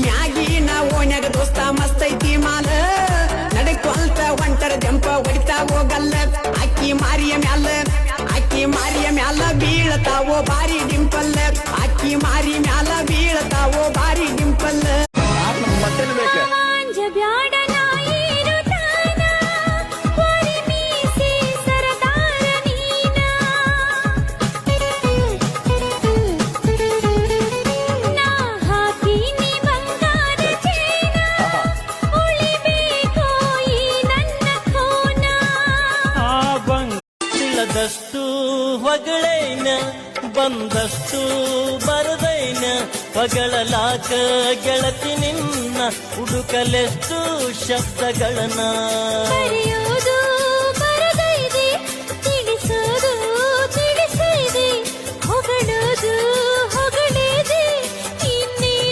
ಮ್ಯಾಗಿನ ಓಣ್ಯಾಗ ದೋಸ್ತ ಮಸ್ತೈತಿ ಮಾಲ ನಡಕೊಲ್ತ ಒಂಟರ ಜಂಪ ಹೊಡಿತಾ ಹೋಗಲ್ಲ ಅಕ್ಕಿ ಮಾರಿಯ ಮ್ಯಾಲ ಬೀಳತಾವೋ ಬಾರಿ ಡಿಂಪಲ್ ಅಕ್ಕಿ ಮಾರಿ ಮ್ಯಾಲ ಬೀಳತಾವೋ ಬಾರಿ ಡಿಂಪಲ್ ದಷ್ಟು ಹೊಗಳೇನ ಬಂದಷ್ಟು ಬರದೈನ ಹೊಗಳಲಾಕ ಗೆಳತಿ ನಿನ್ನ ಹುಡುಕಲೆಷ್ಟು ಶಬ್ದಗಳನ್ನ